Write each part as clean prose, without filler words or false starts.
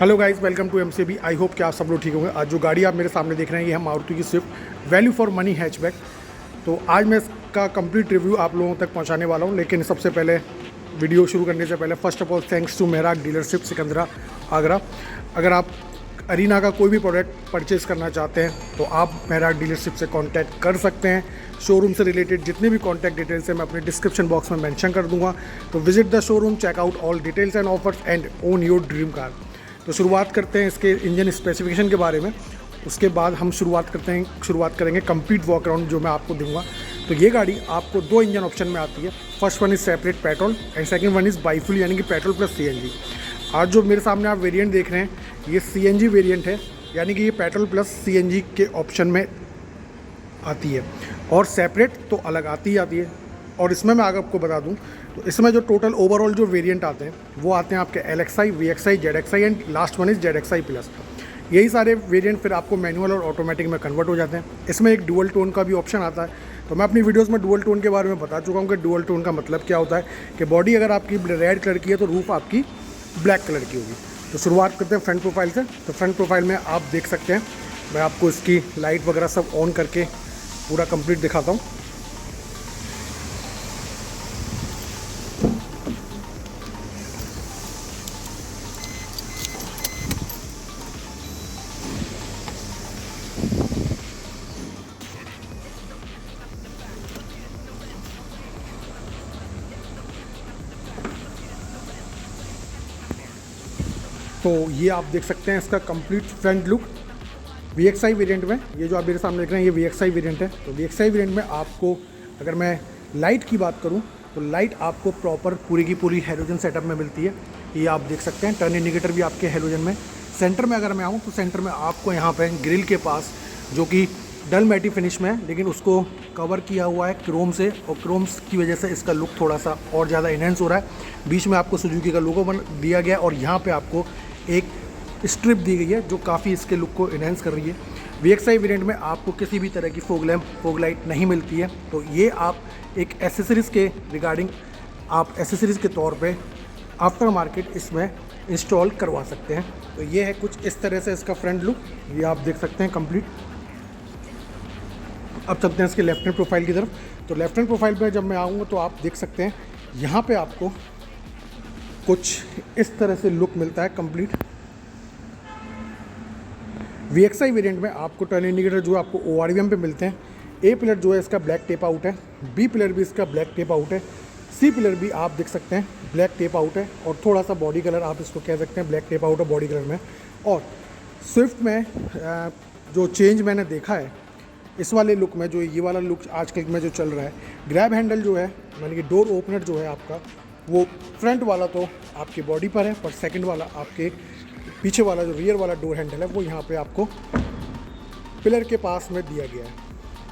Hello guys, welcome to MCB. I hope कि आप सब लोग ठीक होंगे। आज जो गाड़ी आप मेरे सामने देख रहे हैं ये है मारुति की Swift value for money hatchback. तो आज मैं इसका कंप्लीट रिव्यू आप लोगों तक पहुंचाने वाला हूं, लेकिन सबसे पहले वीडियो शुरू करने से पहले first of all thanks to मेहराग डीलरशिप सिकंदरा आगरा। अगर आप अरीना का कोई भी प्रोडक्ट परचेज़ करना चाहते हैं तो आप मेहराग डीलरशिप से कॉन्टैक्ट कर सकते हैं। शोरूम से रिलेटेड जितने भी कॉन्टैक्ट डिटेल्स हैं मैं अपने डिस्क्रिप्शन बॉक्स में मेंशन कर दूंगा। तो visit the showroom, check out all details and offers and own your dream car. तो शुरुआत करते हैं इसके इंजन स्पेसिफिकेशन के बारे में। उसके बाद हम शुरुआत करेंगे कंप्लीट वॉक अराउंड जो मैं आपको दूंगा। तो ये गाड़ी आपको दो इंजन ऑप्शन में आती है। First one is separate petrol and second one is bifuel, यानी कि पेट्रोल प्लस सीएनजी। आज जो मेरे सामने आप वेरिएंट देख रहे हैं ये सीएनजी वेरिएंट है, यानी कि ये पेट्रोल प्लस सीएनजी के ऑप्शन में आती है और सेपरेट तो अलग आती है। और इसमें मैं आगे आपको बता दूं तो इसमें जो टोटल ओवरऑल जो वेरिएंट आते हैं वो आते हैं आपके LXi, VXi, ZXi and last one is ZXi plus. यही सारे वेरिएंट फिर आपको मैनुअल और ऑटोमेटिक में कन्वर्ट हो जाते हैं। इसमें एक डुअल टोन का भी ऑप्शन आता है। तो मैं अपनी वीडियोस में डुअल टोन के बारे में बता चुका हूँ कि डुअल टोन का मतलब क्या होता है कि बॉडी अगर आपकी रेड कलर की है तो रूफ आपकी ब्लैक कलर की होगी। तो शुरुआत करते हैं फ्रंट प्रोफाइल से। तो फ्रंट प्रोफाइल में आप देख सकते हैं, मैं आपको इसकी लाइट वगैरह सब ऑन करके पूरा कंप्लीट दिखाता हूँ। तो ये आप देख सकते हैं इसका complete front look VXi variant में। ये जो आप मेरे सामने देख रहे हैं ये VXi वेरिएंट है। तो VXi वेरिएंट में आपको अगर मैं लाइट की बात करूं तो लाइट आपको प्रॉपर पूरी की पूरी हैलोजन सेटअप में मिलती है। ये आप देख सकते हैं टर्न इंडिकेटर भी आपके हैलोजन में। सेंटर में अगर मैं आऊँ तो सेंटर में आपको यहाँ पर ग्रिल के पास, जो कि डल मैटी फिनिश में है लेकिन उसको कवर किया हुआ है क्रोम से, और क्रोम्स की वजह से इसका लुक थोड़ा सा और ज़्यादा इनहेंस हो रहा है। बीच में आपको सुजुकी का लोगो दिया गया है और यहाँ पे आपको एक स्ट्रिप दी गई है जो काफ़ी इसके लुक को इनहेंस कर रही है। VXi वेरिएंट में आपको किसी भी तरह की फोग लैम्प, फोग लाइट नहीं मिलती है। तो ये आप एक एसेसरीज़ के रिगार्डिंग आप एसेसरीज़ के तौर पे आफ्टर मार्केट इसमें इंस्टॉल करवा सकते हैं। तो ये है कुछ इस तरह से इसका फ्रंट लुक, ये आप देख सकते हैं कंप्लीट। अब चलते हैं इसके लेफ्ट हैंड प्रोफाइल की तरफ। तो लेफ्ट हैंड प्रोफाइल पे जब मैं आऊँगा तो आप देख सकते हैं यहाँ पे आपको कुछ इस तरह से लुक मिलता है कंप्लीट। VXi वेरिएंट में आपको टर्न इंडिकेटर जो आपको ORVM पे मिलते हैं। A पिलर जो है इसका ब्लैक टेप आउट है, B पिलर भी इसका ब्लैक टेप आउट है, C पिलर भी आप देख सकते हैं ब्लैक टेप आउट है, और थोड़ा सा बॉडी कलर आप इसको कह सकते हैं ब्लैक टेप आउट है बॉडी कलर में। और स्विफ्ट में जो चेंज मैंने देखा है इस वाले लुक में, जो ये वाला लुक आजकल में जो चल रहा है, ग्रैब हैंडल जो है यानी कि डोर ओपनर जो है आपका, वो फ्रंट वाला तो आपकी बॉडी पर है, पर सेकंड वाला आपके पीछे वाला जो रियर वाला डोर हैंडल है वो यहाँ पे आपको पिलर के पास में दिया गया है।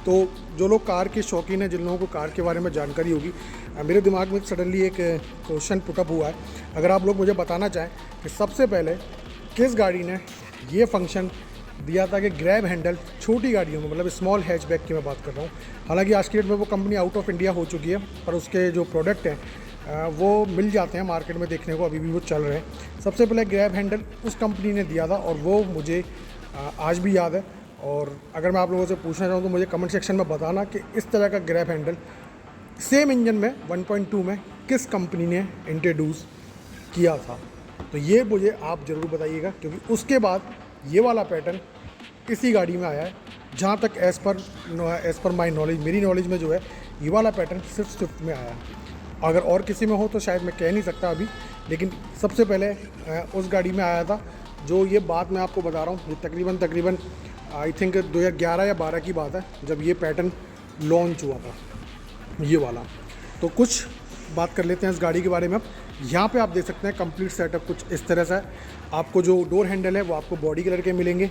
तो जो लोग कार के शौकीन हैं, जिन लोगों को कार के बारे में जानकारी होगी, मेरे दिमाग में सडनली एक क्वेश्चन पुटअप हुआ है। अगर आप लोग मुझे बताना चाहें कि सबसे पहले किस गाड़ी ने ये फंक्शन दिया था कि ग्रैब हैंडल छोटी गाड़ियों में, मतलब स्मॉल हैचबैक की मैं बात कर रहा हूँ। हालांकि आज के डेट में वो कंपनी आउट ऑफ इंडिया हो चुकी है, पर उसके जो प्रोडक्ट हैं वो मिल जाते हैं मार्केट में देखने को, अभी भी वो चल रहे हैं। सबसे पहले ग्रैब हैंडल उस कंपनी ने दिया था और वो मुझे आज भी याद है। और अगर मैं आप लोगों से पूछना चाहूँ तो मुझे कमेंट सेक्शन में बताना कि इस तरह का ग्रैब हैंडल सेम इंजन में 1.2 में किस कंपनी ने इंट्रोड्यूस किया था। तो ये मुझे आप ज़रूर बताइएगा, क्योंकि उसके बाद ये वाला पैटर्न इसी गाड़ी में आया है। जहाँ तक एज़ पर माई नॉलेज, मेरी नॉलेज में जो है ये वाला पैटर्न सिर्फ स्विफ्ट में आया है। अगर और किसी में हो तो शायद मैं कह नहीं सकता अभी, लेकिन सबसे पहले उस गाड़ी में आया था। जो ये बात मैं आपको बता रहा हूँ, ये तकरीबन आई थिंक 2011 या 12 की बात है जब ये पैटर्न लॉन्च हुआ था ये वाला। तो कुछ बात कर लेते हैं इस गाड़ी के बारे में। अब यहाँ पे आप देख सकते हैं कंप्लीट सेटअप कुछ इस तरह से है। आपको जो डोर हैंडल है वो आपको बॉडी कलर के मिलेंगे।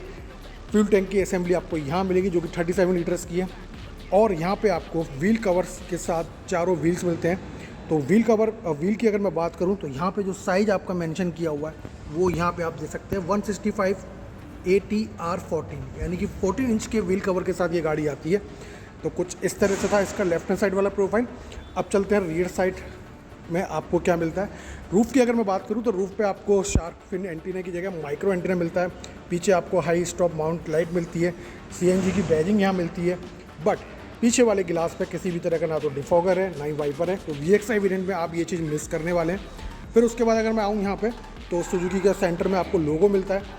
फ्यूल टैंक की असेंबली आपको यहाँ मिलेगी जो कि 37 लीटर्स की है। और यहाँ पे आपको व्हील कवर्स के साथ चारों व्हील्स मिलते हैं। तो व्हील की अगर मैं बात करूँ तो यहाँ पे जो साइज़ आपका मेंशन किया हुआ है वो यहाँ पे आप देख सकते हैं 165 ATR14, यानी कि 14 इंच के व्हील कवर के साथ ये गाड़ी आती है। तो कुछ इस तरह से था इसका लेफ्ट हैंड साइड वाला प्रोफाइल। अब चलते हैं रियर साइड में आपको क्या मिलता है। रूफ़ की अगर मैं बात करूँ तो रूफ़ पे आपको शार्क फिन एंटीना की जगह माइक्रो एंटीना मिलता है। पीछे आपको हाई स्टॉप माउंट लाइट मिलती है, CNG की बैजिंग यहाँ मिलती है। बट पीछे वाले गिलास पे किसी भी तरह का ना तो डिफॉगर है ना ही वाइपर है, तो VXI वेरिएंट में आप ये चीज़ मिस करने वाले हैं। फिर उसके बाद अगर मैं आऊँ यहाँ पे तो सुजुकी का सेंटर में आपको लोगो मिलता है।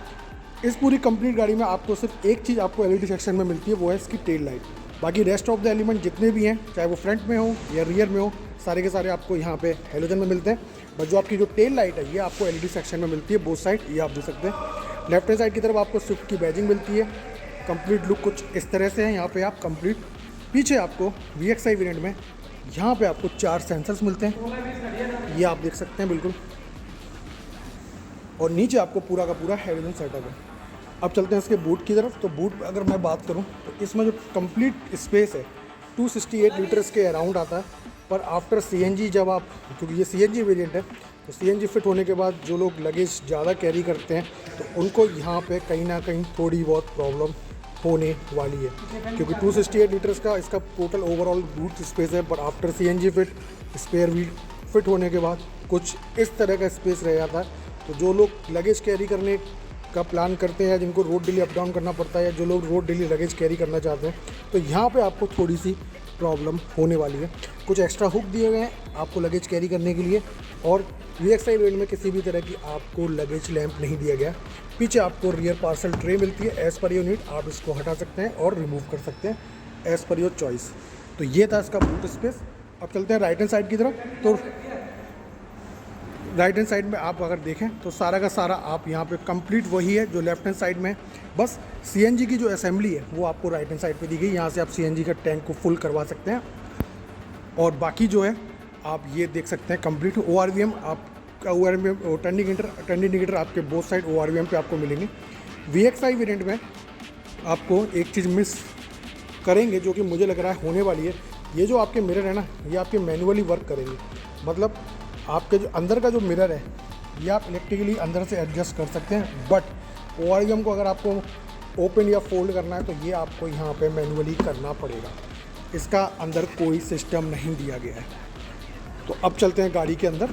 इस पूरी कंप्लीट गाड़ी में आपको सिर्फ एक चीज़ आपको LED सेक्शन में मिलती है, वो है इसकी टेल लाइट। बाकी रेस्ट ऑफ द एलिमेंट जितने भी हैं, चाहे वो फ्रंट में हो या रियर में हो, सारे के सारे आपको यहाँ पे हेलोजन में मिलते हैं। बट जो आपकी जो टेल लाइट है ये आपको LED सेक्शन में मिलती है, बोथ साइड, ये आप देख सकते हैं। लेफ्ट हैंड साइड की तरफ आपको स्विफ्ट की बैजिंग मिलती है। कंप्लीट लुक कुछ इस तरह से है यहाँ पे आप कंप्लीट। पीछे आपको VXI वेरिएंट में यहाँ पे आपको 4 सेंसर्स मिलते हैं, ये आप देख सकते हैं बिल्कुल। और नीचे आपको पूरा का पूरा हेलोजन सेटअप है। अब चलते हैं इसके बूट की तरफ। तो बूट अगर मैं बात करूं तो इसमें जो कंप्लीट स्पेस है 268 लीटर्स के अराउंड आता है। पर आफ्टर CNG जब आप, क्योंकि ये CNG वेरिएंट है, तो CNG फिट होने के बाद जो लोग लगेज ज़्यादा कैरी करते हैं तो उनको यहाँ पे कहीं ना कहीं थोड़ी बहुत प्रॉब्लम होने वाली है, क्योंकि 268 लीटर्स का इसका टोटल ओवरऑल बूट स्पेस है। पर after CNG fit, spare wheel fit होने के बाद कुछ इस तरह का स्पेस रह जाता है। तो जो लोग लगेज कैरी करने का प्लान करते हैं, जिनको रोड डेली अप डाउन करना पड़ता है, या जो लोग रोड डेली लगेज कैरी करना चाहते हैं, तो यहाँ पे आपको थोड़ी सी प्रॉब्लम होने वाली है। कुछ एक्स्ट्रा हुक दिए गए हैं आपको लगेज कैरी करने के लिए। और VXI वेरिएंट में किसी भी तरह की आपको लगेज लैंप नहीं दिया गया। पीछे आपको रियर पार्सल ट्रे मिलती है, एज़ पर योर नीड आप इसको हटा सकते हैं और रिमूव कर सकते हैं एज़ पर योर चॉइस। तो ये था इसका बूट स्पेस। अब चलते हैं राइट हैंड साइड की तरफ। तो राइट हैंड साइड में आप अगर देखें तो सारा का सारा आप यहाँ पे कंप्लीट वही है जो लेफ्ट हैंड साइड में है। बस CNG की जो असेंबली है वो आपको राइट हैंड साइड पे दी गई। यहाँ से आप CNG का टैंक को फुल करवा सकते हैं। और बाकी जो है आप ये देख सकते हैं कंप्लीट ORVM, आपका ORVM टर्निंग इंडिकेटर आपके बोथ साइड ORVM पे आपको मिलेंगे। VXI वेरिएंट में आपको एक चीज़ मिस करेंगे जो कि मुझे लग रहा है होने वाली है। ये जो आपके मिरर है ना, ये आपके मैनुअली वर्क करेंगे। मतलब आपके जो अंदर का जो मिरर है ये आप इलेक्ट्रिकली अंदर से एडजस्ट कर सकते हैं। बट ORVM को अगर आपको ओपन या फोल्ड करना है तो ये आपको यहाँ पे मैनुअली करना पड़ेगा। इसका अंदर कोई सिस्टम नहीं दिया गया है। तो अब चलते हैं गाड़ी के अंदर।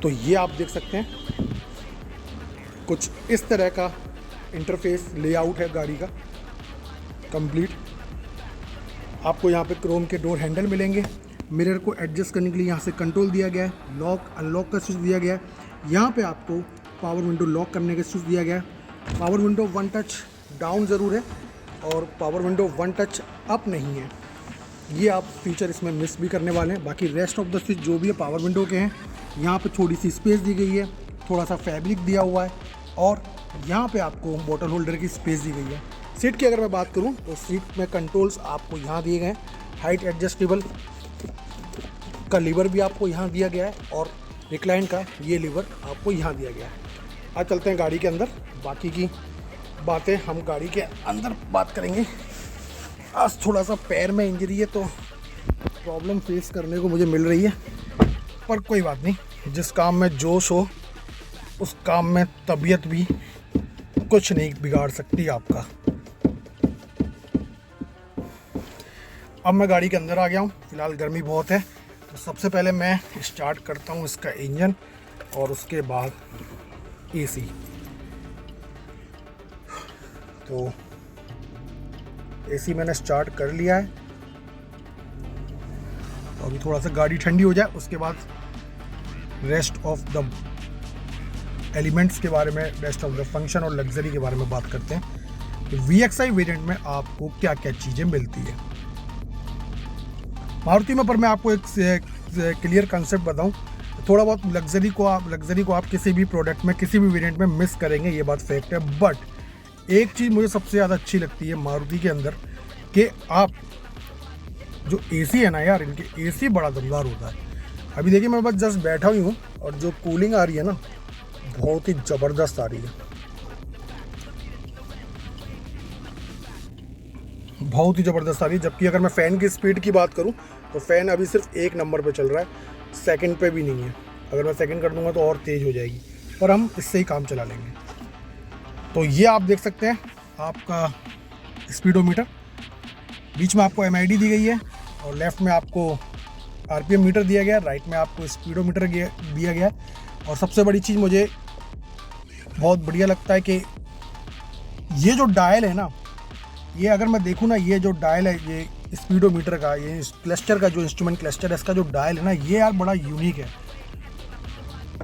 तो ये आप देख सकते हैं कुछ इस तरह का इंटरफेस लेआउट है गाड़ी का कंप्लीट। आपको यहाँ पे क्रोम के डोर हैंडल मिलेंगे। मिरर को एडजस्ट करने के लिए यहाँ से कंट्रोल दिया गया है। लॉक अनलॉक का स्विच दिया गया है। यहाँ पे आपको पावर विंडो लॉक करने का स्विच दिया गया है। पावर विंडो 1 टच डाउन ज़रूर है और पावर विंडो 1 टच अप नहीं है। ये आप फीचर इसमें मिस भी करने वाले हैं। बाकी रेस्ट ऑफ द स्विच जो भी है पावर विंडो के हैं। यहाँ पे थोड़ी सी स्पेस दी गई है, थोड़ा सा फैब्रिक दिया हुआ है और यहाँ पे आपको बॉटल होल्डर की स्पेस दी गई है। सीट की अगर मैं बात करूँ तो सीट में कंट्रोल्स आपको यहाँ दिए गए हैं। हाइट एडजस्टेबल का लीवर भी आपको यहाँ दिया गया है और रिक्लाइन का ये लीवर आपको यहाँ दिया गया है। आज चलते हैं गाड़ी के अंदर, बाकी की बातें हम गाड़ी के अंदर बात करेंगे। आज थोड़ा सा पैर में इंजरी है तो प्रॉब्लम फेस करने को मुझे मिल रही है, पर कोई बात नहीं। जिस काम में जोश हो उस काम में तबीयत भी कुछ नहीं बिगाड़ सकती आपका। अब मैं गाड़ी के अंदर आ गया हूँ। फिलहाल गर्मी बहुत है तो सबसे पहले मैं स्टार्ट करता हूँ इसका इंजन और उसके बाद AC। तो AC मैंने स्टार्ट कर लिया है। तो अभी थोड़ा सा गाड़ी ठंडी हो जाए उसके बाद रेस्ट ऑफ द एलिमेंट्स के बारे में, रेस्ट ऑफ द फंक्शन और लग्जरी के बारे में बात करते हैं। तो VXI वेरिएंट में आपको क्या क्या चीज़ें मिलती है मारुति में। पर मैं आपको एक क्लियर कंसेप्ट बताऊं, थोड़ा बहुत लग्जरी को आप किसी भी प्रोडक्ट में किसी भी वेरिएंट में मिस करेंगे, ये बात फैक्ट है। बट एक चीज़ मुझे सबसे ज़्यादा अच्छी लगती है मारुति के अंदर कि आप जो AC है ना यार, इनके AC बड़ा दमदार होता है। अभी देखिए मैं बस जस्ट बैठा हुई हूँ और जो कूलिंग आ रही है ना बहुत ही ज़बरदस्त आ रही है, बहुत ही ज़बरदस्त आ रही है। जबकि अगर मैं फ़ैन की स्पीड की बात करूं तो फ़ैन अभी सिर्फ 1 नंबर पे चल रहा है, सेकंड पे भी नहीं है। अगर मैं सेकंड कर दूंगा तो और तेज़ हो जाएगी, पर हम इससे ही काम चला लेंगे। तो ये आप देख सकते हैं आपका स्पीडोमीटर, बीच में आपको MID दी गई है और लेफ़्ट में आपको RPM मीटर दिया गया है, राइट में आपको स्पीडोमीटर दिया गया है। और सबसे बड़ी चीज़ मुझे बहुत बढ़िया लगता है कि ये जो डायल है ना, ये अगर मैं देखूँ ना, ये जो डायल है ये स्पीडोमीटर का, ये क्लस्टर का जो इंस्ट्रूमेंट क्लस्टर है, इसका जो डायल है ना, ये यार बड़ा यूनिक है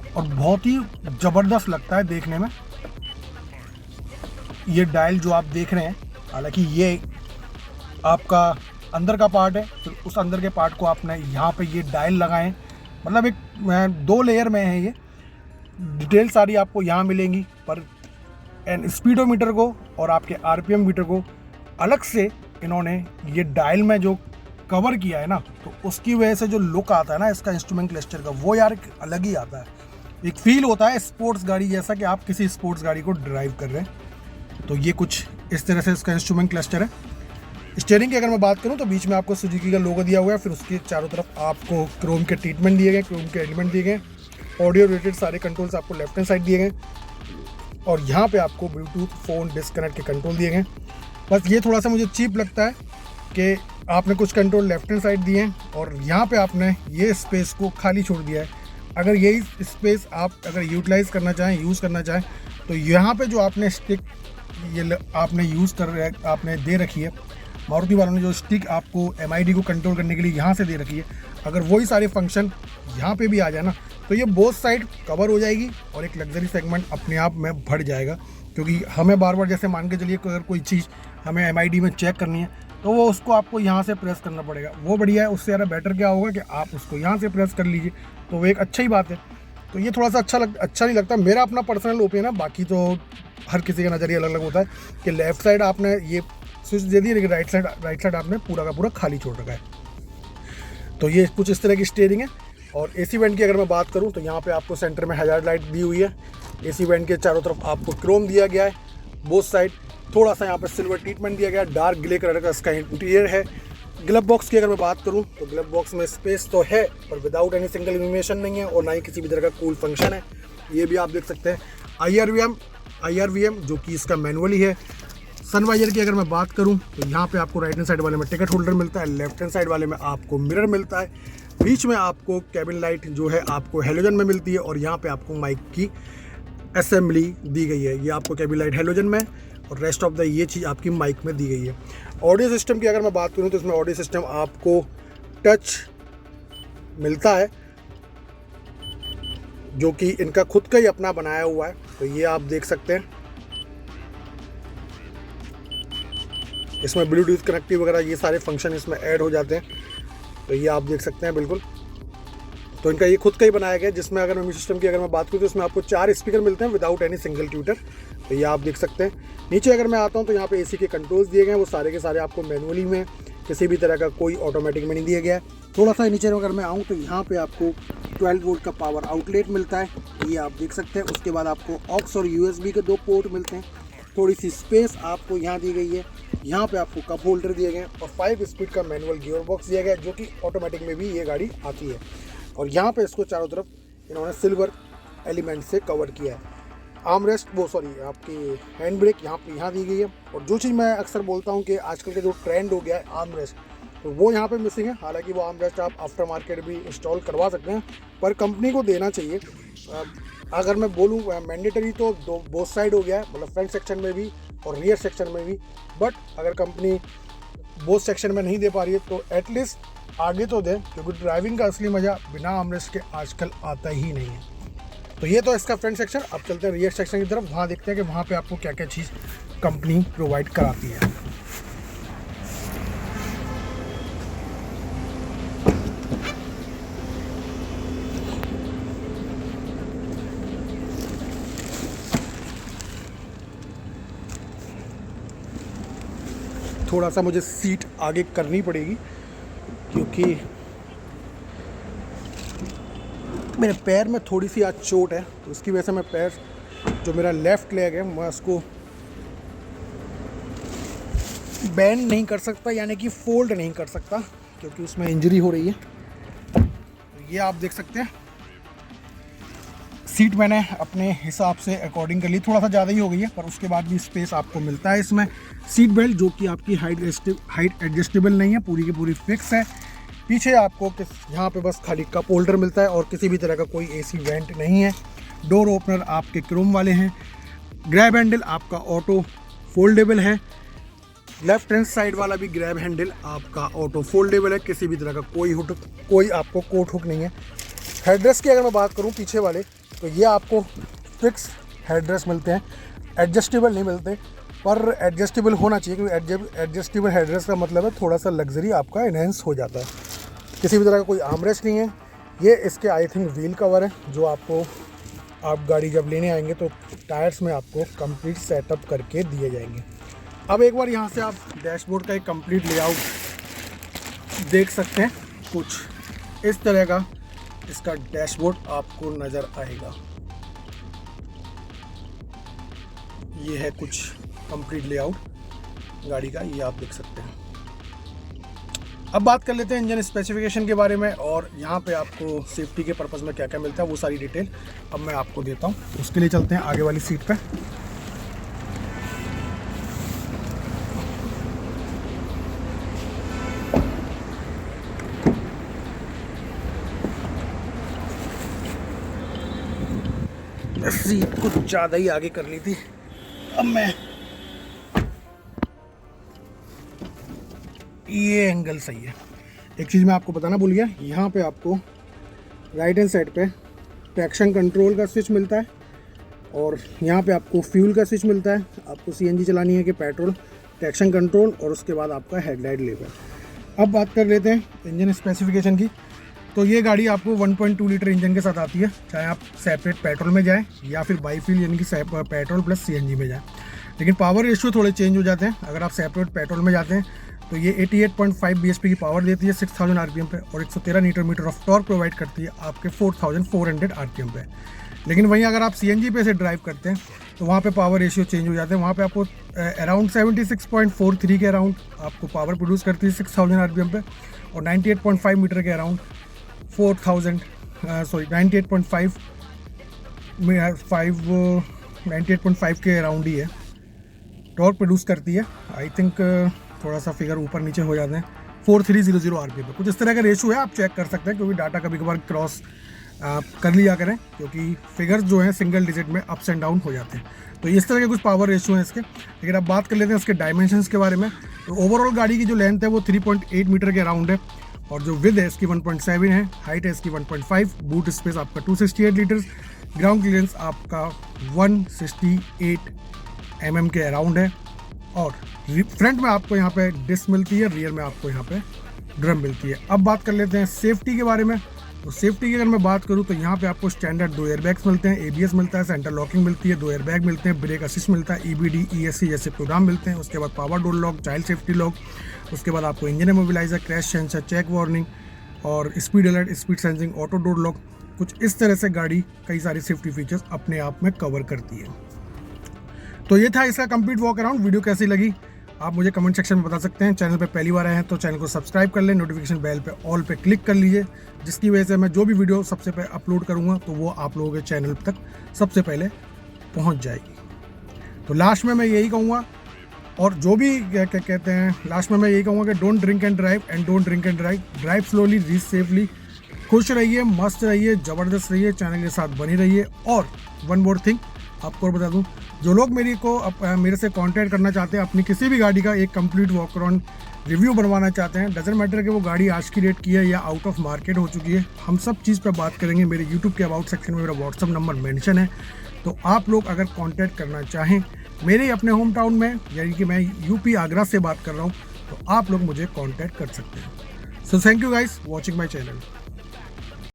और बहुत ही ज़बरदस्त लगता है देखने में। ये डायल जो आप देख रहे हैं, हालांकि ये आपका अंदर का पार्ट है, फिर उस अंदर के पार्ट को आपने यहाँ पे ये डायल लगाएं, मतलब एक 2 लेयर में है ये। डिटेल सारी आपको यहाँ मिलेंगी, पर स्पीडोमीटर को और आपके RPM मीटर को अलग से इन्होंने ये डायल में जो कवर किया है ना, तो उसकी वजह से जो लुक आता है ना इसका इंस्ट्रूमेंट क्लस्टर का, वो यार अलग ही आता है। एक फील होता है स्पोर्ट्स गाड़ी जैसा कि आप किसी स्पोर्ट्स गाड़ी को ड्राइव कर रहे हैं। तो ये कुछ इस तरह से इसका इंस्ट्रूमेंट क्लस्टर है। स्टीयरिंग की अगर मैं बात करूं तो बीच में आपको सुजुकी का लोगो दिया हुआ है, फिर उसके चारों तरफ आपको क्रोम के ट्रीटमेंट दिए गए, क्रोम के एलिमेंट दिए गए। ऑडियो रिलेटेड सारे कंट्रोल्स आपको लेफ्ट हैंड साइड दिए गए और यहाँ पे आपको ब्लूटूथ फ़ोन डिस्कनेक्ट के कंट्रोल दिए गए। बस ये थोड़ा सा मुझे चीप लगता है कि आपने कुछ कंट्रोल लेफ्ट हैंड साइड दिए हैं और यहाँ पे आपने ये स्पेस को खाली छोड़ दिया है। अगर यही स्पेस आप अगर यूटिलाइज़ करना चाहें, यूज़ करना चाहें, तो यहाँ पे जो आपने स्टिक ये आपने आपने दे रखी है, मारुति वालों ने जो स्टिक आपको MID को कंट्रोल करने के लिए यहाँ से दे रखी है, अगर वही सारे फंक्शन यहाँ पे भी आ जाए ना, तो ये बोथ साइड कवर हो जाएगी और एक लग्जरी सेगमेंट अपने आप में बढ़ जाएगा। क्योंकि हमें बार बार जैसे मान के चलिए अगर कोई चीज़ हमें MID में चेक करनी है तो वो उसको आपको यहाँ से प्रेस करना पड़ेगा, वो बढ़िया है। उससे ज़्यादा बेटर क्या होगा कि आप उसको यहाँ से प्रेस कर लीजिए, तो वो एक अच्छा ही बात है। तो ये थोड़ा सा अच्छा नहीं लगता, मेरा अपना पर्सनल ओपिनियन है। बाकी तो हर किसी का नज़रिया अलग अलग होता है कि लेफ़्ट साइड आपने ये स्विच दे दी, लेकिन राइट साइड आपने पूरा का पूरा खाली छोड़ रखा है। तो ये कुछ इस तरह की स्टीयरिंग है। और AC वेंट की अगर मैं बात करूं तो यहाँ पे आपको सेंटर में हैजार्ड लाइट दी हुई है। AC वेंट के चारों तरफ आपको क्रोम दिया गया है, बोथ साइड थोड़ा सा यहाँ पे सिल्वर ट्रीटमेंट दिया गया है। डार्क ग्रे कलर का इसका इंटीरियर है। ग्लव बॉक्स की अगर मैं बात करूँ तो ग्लव बॉक्स में स्पेस तो है, पर विदाउट एनी सिंगल इल्यूमिनेशन नहीं है और ना ही किसी भी तरह का कूल फंक्शन है। ये भी आप देख सकते हैं। IRVM जो कि इसका मैनुअली है। सनवाइजर की अगर मैं बात करूं तो यहाँ पे आपको राइट हैंड साइड वाले में टिकट होल्डर मिलता है, लेफ्ट हैंड साइड वाले में आपको मिरर मिलता है, बीच में आपको कैबिन लाइट जो है आपको हेलोजन में मिलती है और यहाँ पे आपको माइक की असेंबली दी गई है। ये आपको कैबिन लाइट हेलोजन में और रेस्ट ऑफ द ये चीज़ आपकी माइक में दी गई है। ऑडियो सिस्टम की अगर मैं बात करूँ तो इसमें ऑडियो सिस्टम आपको टच मिलता है, जो कि इनका खुद का ही अपना बनाया हुआ है। तो ये आप देख सकते हैं, इसमें ब्लूटूथ कनेक्टिव वगैरह ये सारे फंक्शन इसमें ऐड हो जाते हैं। तो ये आप देख सकते हैं बिल्कुल। तो इनका ये खुद का ही बनाया गया है, जिसमें अगर म्यूजिक सिस्टम की अगर मैं बात करूँ तो इसमें आपको 4 स्पीकर मिलते हैं विदाउट एनी सिंगल ट्यूटर। तो ये आप देख सकते हैं। नीचे अगर मैं आता हूँ तो यहाँ पे AC के कंट्रोल्स दिए गए हैं, वो सारे के सारे आपको मैनुअली में, किसी भी तरह का कोई ऑटोमेटिक में नहीं दिया गया है। थोड़ा सा नीचे अगर मैं आऊँ तो यहाँ पे आपको 12 वोल्ट का पावर आउटलेट मिलता है, ये आप देख सकते हैं। उसके बाद आपको ऑक्स और USB के 2 पोर्ट मिलते हैं। थोड़ी सी स्पेस आपको यहाँ दी गई है। यहाँ पे आपको कप होल्डर दिए गए हैं और 5 स्पीड का मैनुअल गियर बॉक्स दिया गया है, जो कि ऑटोमेटिक में भी ये गाड़ी आती है। और यहाँ पे इसको चारों तरफ इन्होंने सिल्वर एलिमेंट से कवर किया है। आर्मरेस्ट आपकी हैंड ब्रेक यहाँ दी गई है। और जो चीज़ मैं अक्सर बोलता हूँ कि आजकल के जो ट्रेंड हो गया है आर्मरेस्ट, तो वो यहाँ पे मिसिंग है। हालांकि वो आर्मरेस्ट आप आफ्टर मार्केट भी इंस्टॉल करवा सकते हैं, पर कंपनी को देना चाहिए। अगर मैं बोलूँ मैंडेटरी तो बोथ साइड हो गया है, मतलब फ्रंट सेक्शन में भी और रियर सेक्शन में भी। बट अगर कंपनी बोथ सेक्शन में नहीं दे पा रही है तो एटलीस्ट आगे तो दें, क्योंकि ड्राइविंग का असली मज़ा बिना आर्मरेस्ट के आजकल आता ही नहीं है। तो ये तो इसका फ्रंट सेक्शन। अब चलते हैं रियर सेक्शन की तरफ, वहाँ देखते हैं कि वहाँ पे आपको क्या क्या चीज़ कंपनी प्रोवाइड कराती है। थोड़ा सा मुझे सीट आगे करनी पड़ेगी क्योंकि मेरे पैर में थोड़ी सी आज चोट है, तो उसकी वजह से मैं पैर जो मेरा लेफ़्ट लेग है मैं उसको बेंड नहीं कर सकता, यानी कि फोल्ड नहीं कर सकता, क्योंकि उसमें इंजरी हो रही है। तो ये आप देख सकते हैं। सीट मैंने अपने हिसाब से अकॉर्डिंग कर ली, थोड़ा सा ज़्यादा ही हो गई है, पर उसके बाद भी स्पेस आपको मिलता है इसमें। सीट बेल्ट जो कि आपकी हाइट एडजस्टेबल नहीं है, पूरी की पूरी फिक्स है। पीछे आपको यहाँ पे बस खाली कप होल्डर मिलता है और किसी भी तरह का कोई एसी वेंट नहीं है। डोर ओपनर आपके क्रोम वाले हैं। ग्रैब हैंडल आपका ऑटो फोल्डेबल है। लेफ्ट हैंड साइड वाला भी ग्रैब हैंडल आपका ऑटो फोल्डेबल है। किसी भी तरह का कोई आपको कोट हुक नहीं है। हेडरेस्ट की अगर मैं बात करूँ पीछे वाले, तो ये आपको फिक्स हेडरेस्ट मिलते हैं, एडजस्टेबल नहीं मिलते, पर एडजस्टेबल होना चाहिए क्योंकि एडजस्टेबल हेडरेस्ट का मतलब है थोड़ा सा लग्जरी आपका इनहेंस हो जाता है। किसी भी तरह का कोई आर्मरेस्ट नहीं है। ये इसके आई थिंक व्हील कवर है जो आपको आप गाड़ी जब लेने आएंगे तो टायर्स में आपको कंप्लीट सेटअप करके दिए जाएंगे। अब एक बार यहाँ से आप डैशबोर्ड का एक कंप्लीट लेआउट देख सकते हैं। कुछ इस तरह का इसका डैशबोर्ड आपको नज़र आएगा। ये है कुछ कंप्लीट लेआउट गाड़ी का, ये आप देख सकते हैं। अब बात कर लेते हैं इंजन स्पेसिफिकेशन के बारे में और यहाँ पे आपको सेफ्टी के पर्पज़ में क्या क्या मिलता है वो सारी डिटेल अब मैं आपको देता हूँ। उसके लिए चलते हैं आगे वाली सीट पे। सीट कुछ ज़्यादा ही आगे कर ली थी। अब मैं ये एंगल सही है। एक चीज़ मैं आपको बताना भूल गया, यहाँ पे आपको राइट हैंड साइड पे ट्रैक्शन कंट्रोल का स्विच मिलता है और यहाँ पे आपको फ्यूल का स्विच मिलता है। आपको सीएनजी चलानी है कि पेट्रोल, ट्रैक्शन कंट्रोल और उसके बाद आपका हेडलाइट लेवल। अब बात कर लेते हैं इंजन स्पेसिफिकेशन की। तो ये गाड़ी आपको 1.2 लीटर इंजन के साथ आती है, चाहे आप सेपरेट पेट्रोल में जाएँ या फिर बाईफ्यूल यानी कि पेट्रोल प्लस सीएनजी में जाएँ। लेकिन पावर रेशियो थोड़े चेंज हो जाते हैं। अगर आप सेपरेट पेट्रोल में जाते हैं तो ये 88.5 bhp की पावर देती है 6000 आरपीएम पे और 113 newton metre of torque provide करती है आपके 4400 आरपीएम पे। लेकिन वहीं अगर आप सीएनजी पे से ड्राइव करते हैं तो वहाँ पे पावर रेशियो चेंज हो जाते हैं। वहाँ पे आपको अराउंड 76.43 के अराउंड आपको पावर प्रोड्यूस करती है 6000 आरपीएम पे और 98.5 मीटर के अराउंड 98.5 के अराउंड ही है टॉर्क प्रोड्यूस करती है। आई थिंक थोड़ा सा फिगर ऊपर नीचे हो जाते हैं 4300 आरपीएम पे। कुछ इस तरह का रेशो है, आप चेक कर सकते हैं क्योंकि डाटा कभी कभार क्रॉस कर लिया करें क्योंकि फिगर्स जो हैं सिंगल डिजिट में अप्स एंड डाउन हो जाते हैं। तो इस तरह के कुछ पावर रेशो हैं इसके। लेकिन अब बात कर लेते हैं इसके डायमेंशंस के बारे में। तो ओवरऑल गाड़ी की जो लेंथ है वो 3.8 मीटर के अराउंड है और जो विद है इसकी 1.7 है, हाइट है इसकी 1.5, बूट स्पेस आपका 268 लीटर्स, ग्राउंड क्लियरेंस आपका 168 mm के अराउंड है और फ्रंट में आपको यहाँ पे डिस्क मिलती है, रियर में आपको यहाँ पे ड्रम मिलती है। अब बात कर लेते हैं सेफ्टी के बारे में। तो सेफ्टी की अगर मैं बात करूँ तो यहाँ पे आपको स्टैंडर्ड 2 एयरबैग्स मिलते हैं, एबीएस मिलता है, सेंटर लॉकिंग मिलती है, 2 एयरबैग मिलते हैं, ब्रेक असिस्ट मिलता है, ईबीडी ईएससी जैसे प्रोग्राम मिलते हैं। उसके बाद power door lock, child safety lock, उसके बाद आपको engine immobiliser, crash sensor, check warning और speed alert, speed sensing, auto door lock. कुछ इस तरह से गाड़ी कई सारी सेफ्टी फीचर्स अपने आप में कवर करती है। तो ये था इसका कंप्लीट वॉक अराउंड। वीडियो कैसी लगी आप मुझे कमेंट सेक्शन में बता सकते हैं। चैनल पे पहली बार आए हैं तो चैनल को सब्सक्राइब कर लें, नोटिफिकेशन बेल पे ऑल पे क्लिक कर लीजिए, जिसकी वजह से मैं जो भी वीडियो सबसे पहले अपलोड करूंगा तो वो आप लोगों के चैनल तक सबसे पहले पहुंच जाएगी। तो लास्ट में मैं यही कहूँगा और जो भी क्या कहते हैं लास्ट में मैं यही कहूँगा कि don't drink and drive and don't drink and drive, drive slowly, reach safely. खुश रहिए, मस्त रहिए, ज़बरदस्त रहिए, चैनल के साथ बनी रहिए। और वन मोर थिंग आपको और बता दूं, जो लोग मेरे से कांटेक्ट करना चाहते हैं, अपनी किसी भी गाड़ी का एक कंप्लीट वॉक अराउंड रिव्यू बनवाना चाहते हैं, डजंट मैटर कि वो गाड़ी आज की डेट की है या आउट ऑफ मार्केट हो चुकी है, हम सब चीज़ पर बात करेंगे। मेरे यूट्यूब के अबाउट सेक्शन में मेरा व्हाट्सअप नंबर मेंशन है। तो आप लोग अगर कांटेक्ट करना चाहें मेरे अपने होम टाउन में, यानी कि मैं यूपी आगरा से बात कर रहा हूँ, तो आप लोग मुझे कॉन्टैक्ट कर सकते हैं। So thank you guys watching my channel.